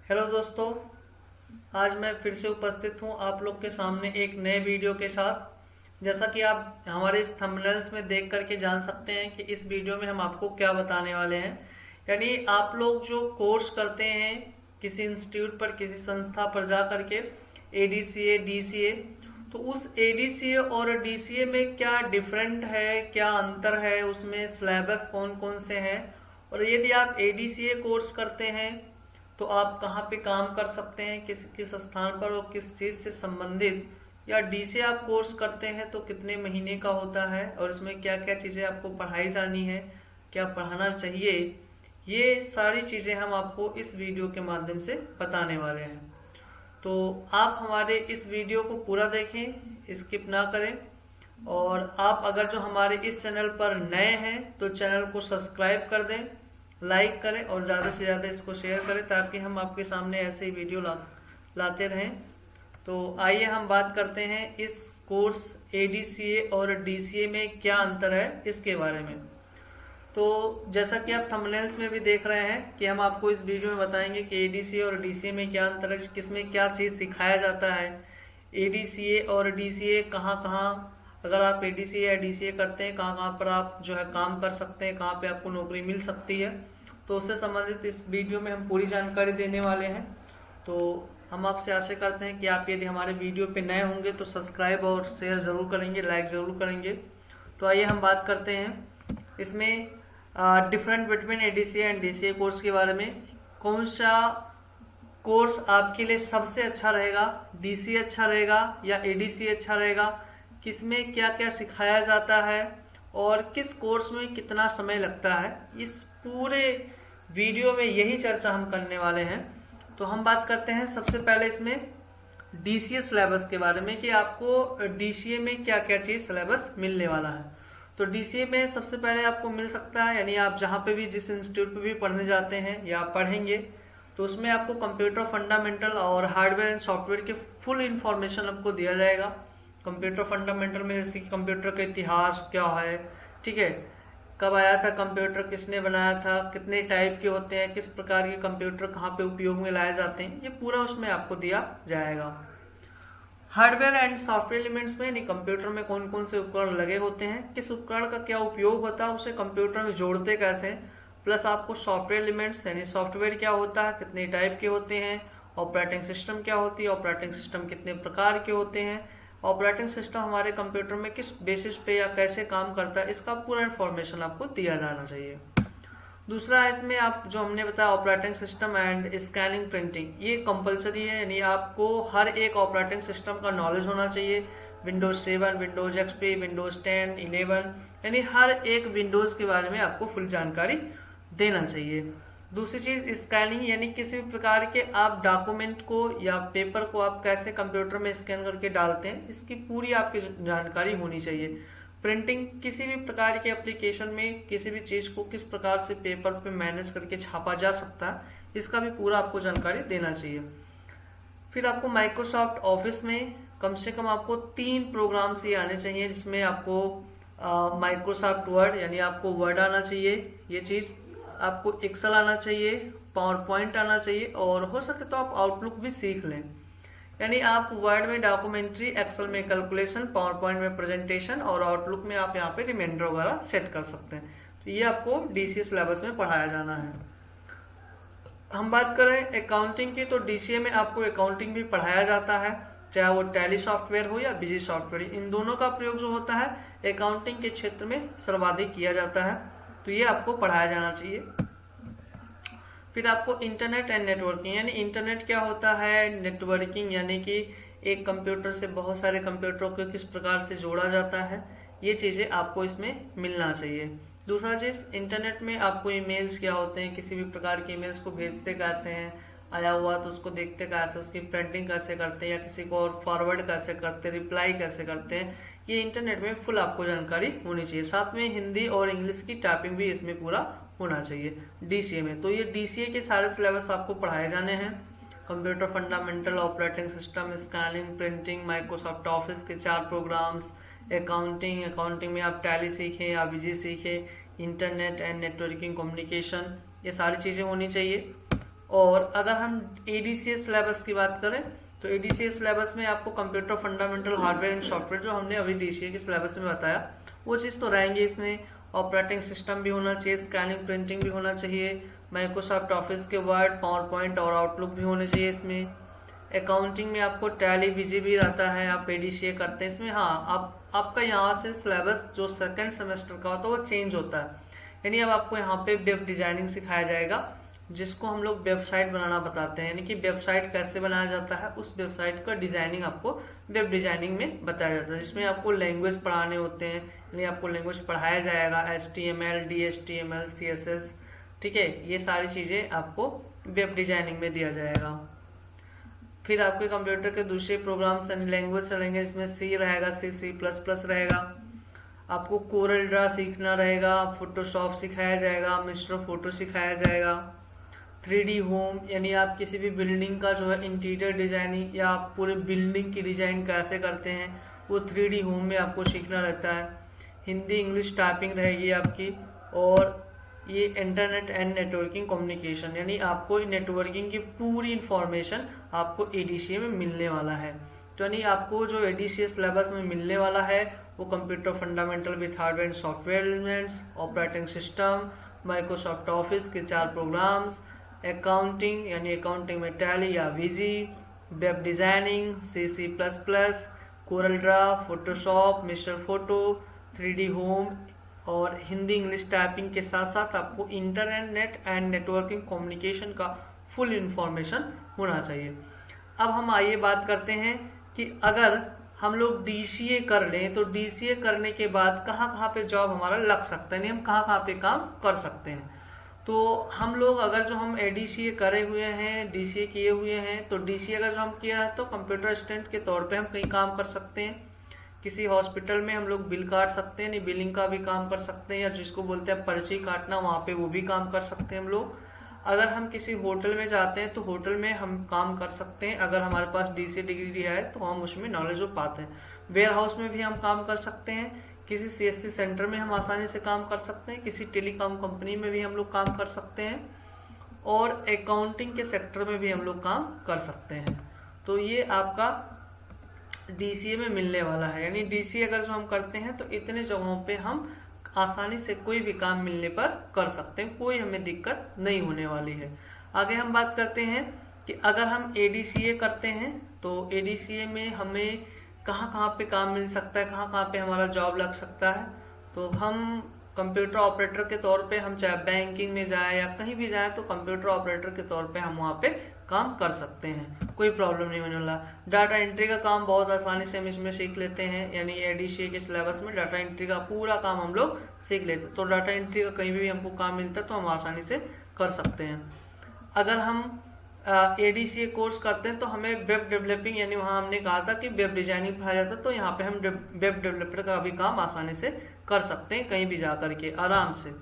Hello दोस्तों, आज मैं फिर से उपस्थित हूँ आप लोग के सामने एक नए वीडियो के साथ। जैसा कि आप हमारे इस थंबनेल्स में देख करके जान सकते हैं कि इस वीडियो में हम आपको क्या बताने वाले हैं। यानी आप लोग जो कोर्स करते हैं किसी इंस्टीट्यूट पर, किसी संस्था पर जा करके एडीसीए, डीसीए, तो उस एडीसीए और डीसीए में क्या डिफरेंट है, क्या अंतर है, उसमें सिलेबस कौन कौन से हैं, और यदि आप एडीसीए कोर्स करते हैं तो आप कहाँ पे काम कर सकते हैं, किस किस स्थान पर और किस चीज़ से संबंधित, या डीसीए आप कोर्स करते हैं तो कितने महीने का होता है और इसमें क्या क्या चीज़ें आपको पढ़ाई जानी है, क्या पढ़ाना चाहिए, ये सारी चीज़ें हम आपको इस वीडियो के माध्यम से बताने वाले हैं। तो आप हमारे इस वीडियो को पूरा देखें, स्किप ना करें। और आप अगर जो हमारे इस चैनल पर नए हैं तो चैनल को सब्सक्राइब कर दें, लाइक करें और ज़्यादा से ज़्यादा इसको शेयर करें ताकि हम आपके सामने ऐसे ही वीडियो लाते रहें। तो आइए हम बात करते हैं इस कोर्स एडीसीए और डीसीए में क्या अंतर है इसके बारे में। तो जैसा कि आप थंबनेल्स में भी देख रहे हैं कि हम आपको इस वीडियो में बताएंगे कि एडीसीए और डीसीए में क्या अंतर है, किसमें क्या चीज़ सिखाया जाता है, एडीसीए और डीसीए कहाँ कहाँ, अगर आप एडीसीए या डीसीए करते हैं कहाँ कहाँ पर आप जो है काम कर सकते हैं, कहाँ पे आपको नौकरी मिल सकती है, तो उससे संबंधित इस वीडियो में हम पूरी जानकारी देने वाले हैं। तो हम आपसे आशा करते हैं कि आप यदि हमारे वीडियो पे नए होंगे तो सब्सक्राइब और शेयर ज़रूर करेंगे, लाइक ज़रूर करेंगे। तो आइए हम बात करते हैं इसमें different between ADCA and DCA course के बारे में। कौन सा कोर्स आपके लिए सबसे अच्छा रहेगा, डीसीए अच्छा रहेगा या एडीसीए अच्छा रहेगा, किसमें क्या क्या सिखाया जाता है और किस कोर्स में कितना समय लगता है, इस पूरे वीडियो में यही चर्चा हम करने वाले हैं। तो हम बात करते हैं सबसे पहले इसमें डीसीए सिलेबस के बारे में कि आपको डीसीए में क्या क्या चीज़ सिलेबस मिलने वाला है। तो डीसीए में सबसे पहले आपको मिल सकता है, यानी आप जहाँ पे भी जिस इंस्टीट्यूट पे भी पढ़ने जाते हैं या पढ़ेंगे तो उसमें आपको कंप्यूटर फंडामेंटल और हार्डवेयर एंड सॉफ्टवेयर के फुल इंफॉर्मेशन आपको दिया जाएगा। कंप्यूटर फंडामेंटल में जैसे कि कंप्यूटर का इतिहास क्या है, ठीक है, कब आया था कंप्यूटर, किसने बनाया था, कितने टाइप के होते हैं, किस प्रकार के कंप्यूटर कहाँ पे उपयोग में लाए जाते हैं, ये पूरा उसमें आपको दिया जाएगा। हार्डवेयर एंड सॉफ्टवेयर एलिमेंट्स में यानी कंप्यूटर में कौन कौन से उपकरण लगे होते हैं, किस उपकरण का क्या उपयोग होता है, उसे कंप्यूटर में जोड़ते कैसे, प्लस आपको सॉफ्टवेयर एलिमेंट्स यानी सॉफ्टवेयर क्या होता है, कितने टाइप के होते हैं, ऑपरेटिंग सिस्टम क्या होती है, ऑपरेटिंग सिस्टम कितने प्रकार के होते हैं, ऑपरेटिंग सिस्टम हमारे कंप्यूटर में किस बेसिस पे या कैसे काम करता है, इसका पूरा इन्फॉर्मेशन आपको दिया जाना चाहिए। दूसरा है इसमें आप जो हमने बताया operating system and scanning printing, ये कंपलसरी है, यानी आपको हर एक ऑपरेटिंग सिस्टम का नॉलेज होना चाहिए। विंडोज 7, विंडोज एक्सपी, विंडोज 10, 11, यानी हर एक विंडोज के बारे में आपको फुल जानकारी देना चाहिए। दूसरी चीज स्कैनिंग, यानी किसी भी प्रकार के आप डॉक्यूमेंट को या पेपर को आप कैसे कंप्यूटर में स्कैन करके डालते हैं, इसकी पूरी आपकी जानकारी होनी चाहिए। प्रिंटिंग, किसी भी प्रकार के एप्लीकेशन में किसी भी चीज को किस प्रकार से पेपर पे मैनेज करके छापा जा सकता है, इसका भी पूरा आपको जानकारी देना चाहिए। फिर आपको माइक्रोसॉफ्ट ऑफिस में कम से कम आपको 3 प्रोग्राम्स ही आने चाहिए, जिसमें आपको माइक्रोसॉफ्ट वर्ड यानी आपको वर्ड आना चाहिए, ये चीज आपको एक्सेल आना चाहिए, पावर पॉइंट आना चाहिए, और हो सके तो आप आउटलुक भी सीख लें। यानी आप वर्ड में डॉक्यूमेंट्री, एक्सेल में कैलकुलेशन, पावर पॉइंट में प्रेजेंटेशन और आउटलुक में आप यहाँ पे रिमाइंडर वगैरह सेट कर सकते हैं। तो ये आपको डीसीए सिलेबस में पढ़ाया जाना है। हम बात करें अकाउंटिंग की, तो डीसीए में आपको अकाउंटिंग भी पढ़ाया जाता है, चाहे वो टैली सॉफ्टवेयर हो या बिजी सॉफ्टवेयर, इन दोनों का प्रयोग जो होता है अकाउंटिंग के क्षेत्र में सर्वाधिक किया जाता है, तो ये आपको पढ़ाया जाना चाहिए। फिर आपको इंटरनेट एंड नेटवर्किंग, यानी इंटरनेट क्या होता है, नेटवर्किंग यानी कि एक कंप्यूटर से बहुत सारे कंप्यूटरों को किस प्रकार से जोड़ा जाता है, ये चीजें आपको इसमें मिलना चाहिए। दूसरा चीज, इंटरनेट में आपको ईमेल्स क्या होते हैं, किसी भी प्रकार के ईमेल्स को भेजते कैसे हैं, आया हुआ तो उसको देखते कैसे, उसकी प्रिंटिंग कैसे करते हैं, या किसी को और फॉरवर्ड कैसे करते हैं, रिप्लाई कैसे करते हैं, ये इंटरनेट में फुल आपको जानकारी होनी चाहिए। साथ में हिंदी और इंग्लिश की टाइपिंग भी इसमें पूरा होना चाहिए डीसीए में। तो ये डीसीए के सारे सिलेबस आपको पढ़ाए जाने हैं। Computer fundamental, operating system, scanning, printing, Microsoft Office के 4 प्रोग्राम्स, अकाउंटिंग में आप टैली सीखें या विजी सीखें, इंटरनेट एंड नेटवर्किंग, कम्युनिकेशन, ये सारी चीज़ें होनी चाहिए। और अगर हम ADCA सिलेबस की बात करें तो ADCA सिलेबस में आपको computer fundamental hardware and software जो हमने अभी DCA के सिलेबस में बताया वो चीज़ तो रहेंगे। इसमें ऑपरेटिंग सिस्टम भी होना चाहिए, स्कैनिंग प्रिंटिंग भी होना चाहिए, माइक्रोसॉफ्ट ऑफिस के वर्ड, पावर पॉइंट और आउटलुक भी होने चाहिए इसमें। अकाउंटिंग में आपको टैली विजी भी रहता है, आप ADCA करते हैं इसमें। हाँ, आपका यहाँ से सिलेबस जो सेकेंड सेमेस्टर का होता है वो चेंज होता है, यानी अब आपको यहाँ पे वेब डिजाइनिंग सिखाया जाएगा, जिसको हम लोग वेबसाइट बनाना बताते हैं, यानी कि वेबसाइट कैसे बनाया जाता है उस वेबसाइट का डिजाइनिंग आपको वेब डिजाइनिंग में बताया जाता है, जिसमें आपको लैंग्वेज पढ़ाने होते हैं, यानी आपको लैंग्वेज पढ़ाया जाएगा HTML, DHTML, CSS, ठीक है, ये सारी चीजें आपको वेब डिजाइनिंग में दिया जाएगा। फिर आपके कंप्यूटर के दूसरे प्रोग्राम्स यानी लैंग्वेज चलेंगे, इसमें C रहेगा, C++ रहेगा। आपको कोरल ड्रा सीखना रहेगा, फोटोशॉप सिखाया जाएगा, मिस्टर फोटो सिखाया जाएगा, 3D होम यानी आप किसी भी बिल्डिंग का जो है इंटीरियर डिजाइनिंग या आप पूरे बिल्डिंग की डिजाइन कैसे करते हैं वो 3D होम में आपको सीखना रहता है। हिंदी इंग्लिश टाइपिंग रहेगी आपकी, और ये इंटरनेट एंड नेटवर्किंग कम्युनिकेशन यानी आपको नेटवर्किंग की पूरी इंफॉर्मेशन आपको ADCA में मिलने वाला है। तो यानी आपको जो ADCA सिलेबस में मिलने वाला है वो computer fundamental with hardware and software elements, operating system, Microsoft Office के 4 प्रोग्राम्स, अकाउंटिंग यानी अकाउंटिंग में टैली या विजी, web designing C++, Corel Draw, Photoshop, mister photo, 3D home और हिंदी इंग्लिश टाइपिंग के साथ साथ आपको इंटरनेट एंड नेटवर्किंग कम्युनिकेशन का फुल इंफॉर्मेशन होना चाहिए। अब हम आइए बात करते हैं कि अगर हम लोग DCA कर लें तो DCA करने के बाद कहाँ कहाँ पे जॉब हमारा लग सकता है, यानी हम कहाँ कहाँ पे काम कर सकते हैं। तो हम लोग अगर जो हम ADCA करे हुए हैं, DCA किए हुए हैं, तो DCA अगर जो हम किया है तो कंप्यूटर असिस्टेंट के तौर पे हम कहीं काम कर सकते हैं, किसी हॉस्पिटल में हम लोग बिल काट सकते हैं, नहीं बिलिंग का भी काम कर सकते हैं, या जिसको बोलते हैं पर्ची काटना वहाँ पे वो भी काम कर सकते हैं हम लोग। अगर हम किसी होटल में जाते हैं तो होटल में हम काम कर सकते हैं, अगर हमारे पास DCA डिग्री है तो हम उसमें नॉलेज हो पाते हैं। वेयर हाउस में भी हम काम कर सकते हैं, किसी CSC सेंटर में हम आसानी से काम कर सकते हैं, किसी टेलीकॉम कंपनी में भी हम लोग काम कर सकते हैं, और अकाउंटिंग के सेक्टर में भी हम लोग काम कर सकते हैं। तो ये आपका DCA में मिलने वाला है, यानी DCA अगर जो हम करते हैं तो इतने जगहों पे हम आसानी से कोई भी काम मिलने पर कर सकते हैं, कोई हमें दिक्कत नहीं होने वाली है। आगे हम बात करते हैं कि अगर हम ADCA करते हैं तो ADCA में हमें कहाँ कहाँ पे काम मिल सकता है, कहाँ कहाँ पे हमारा जॉब लग सकता है। तो हम कंप्यूटर ऑपरेटर के तौर पे हम चाहे बैंकिंग में जाए या कहीं भी जाए तो कंप्यूटर ऑपरेटर के तौर पे हम वहाँ पे काम कर सकते हैं, कोई प्रॉब्लम नहीं होने वाला। डाटा एंट्री का काम बहुत आसानी से हम इसमें सीख लेते हैं, यानी ADCA के सिलेबस में डाटा एंट्री का पूरा काम हम लोग सीख लेते हैं। तो डाटा एंट्री का कहीं भी हमको काम मिलता है तो हम आसानी से कर सकते हैं। अगर हम ADCA कोर्स करते हैं तो हमें वेब डेवलपिंग यानी वहाँ हमने कहा था कि वेब डिजाइनिंग पढ़ाया जाता है, तो यहाँ पे हम वेब डेवलपर का भी काम आसानी से कर सकते हैं कहीं भी जा करके आराम से।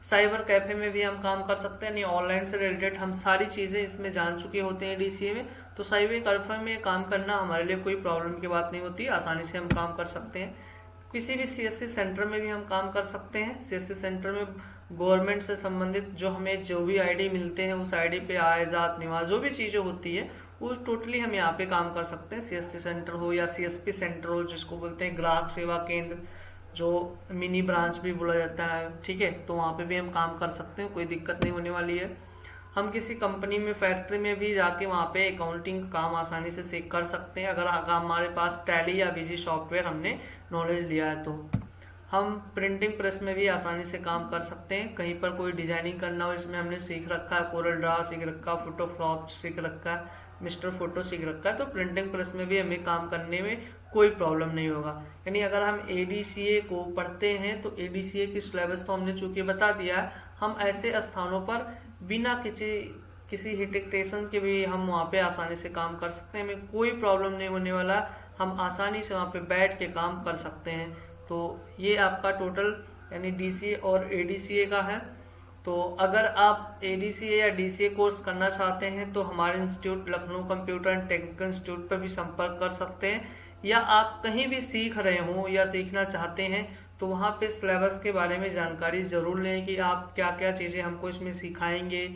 साइबर कैफे में भी हम काम कर सकते हैं, यानी ऑनलाइन से रिलेटेड हम सारी चीज़ें इसमें जान चुके होते हैं DCA में, तो साइबर कैफे में काम करना हमारे लिए कोई प्रॉब्लम की बात नहीं होती, आसानी से हम काम कर सकते हैं। किसी भी CSC सेंटर में भी हम काम कर सकते हैं। CSC सेंटर में गवर्नमेंट से संबंधित जो हमें जो भी ID मिलते हैं उस ID पे आय जात निवास जो भी चीज़ें होती है वो टोटली हम यहाँ पे काम कर सकते हैं। CSC सेंटर हो या CSP सेंटर हो, जिसको बोलते हैं ग्राहक सेवा केंद्र, जो मिनी ब्रांच भी बोला जाता है, ठीक है, तो वहाँ पे भी हम काम कर सकते हैं, कोई दिक्कत नहीं होने वाली है। हम किसी कंपनी में फैक्ट्री में भी जाके वहाँ पे अकाउंटिंग का काम आसानी से सीख कर सकते हैं, अगर हमारे पास टैली या विजी सॉफ्टवेयर हमने नॉलेज लिया है तो। हम प्रिंटिंग प्रेस में भी आसानी से काम कर सकते हैं, कहीं पर कोई डिजाइनिंग करना हो इसमें हमने सीख रखा है, कोरल ड्रा सीख रखा है, फोटोशॉप सीख रखा है, मिस्टर फोटो सीख रखा है, तो प्रिंटिंग प्रेस में भी हमें काम करने में कोई प्रॉब्लम नहीं होगा। यानी अगर हम ADCA को पढ़ते हैं तो ADCA की सिलेबस तो हमने चूंकि बता दिया है, हम ऐसे स्थानों पर बिना किसी हिटिटेशन के भी हम वहाँ पे आसानी से काम कर सकते हैं, हमें कोई प्रॉब्लम नहीं होने वाला, हम आसानी से वहाँ पे बैठ के काम कर सकते हैं। तो ये आपका टोटल यानी DCA और ADCA का है। तो अगर आप ADCA या DCA कोर्स करना चाहते हैं तो हमारे institute Lucknow computer and technical institute पर भी संपर्क कर सकते हैं, या आप कहीं भी सीख रहे हो या सीखना चाहते हैं तो वहाँ पे सिलेबस के बारे में जानकारी जरूर लें कि आप क्या क्या चीज़ें हमको इसमें सिखाएंगे,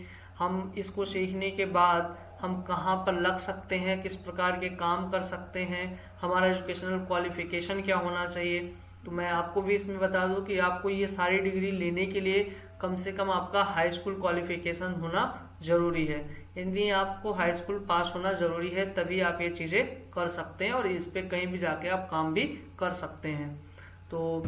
हम इसको सीखने के बाद हम कहाँ पर लग सकते हैं, किस प्रकार के काम कर सकते हैं, हमारा एजुकेशनल क्वालिफिकेशन क्या होना चाहिए। तो मैं आपको भी इसमें बता दूं कि आपको ये सारी डिग्री लेने के लिए कम से कम आपका हाई स्कूल क्वालिफिकेशन होना जरूरी है, यानी आपको हाई स्कूल पास होना जरूरी है, तभी आप ये चीज़ें कर सकते हैं और इस पे कहीं भी जाके आप काम भी कर सकते हैं। तो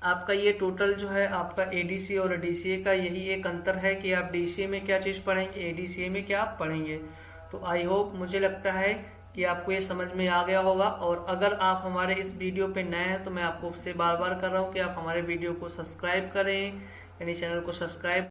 आपका ये टोटल जो है आपका एडीसीए और डीसीए का यही एक अंतर है कि आप डीसीए में क्या चीज़ पढ़ेंगे, एडीसीए में क्या आप पढ़ेंगे। तो आई होप, मुझे लगता है कि आपको ये समझ में आ गया होगा। और अगर आप हमारे इस वीडियो पे नए हैं तो मैं आपको से बार बार कर रहा हूँ कि आप हमारे वीडियो को सब्सक्राइब करें, यानी चैनल को सब्सक्राइब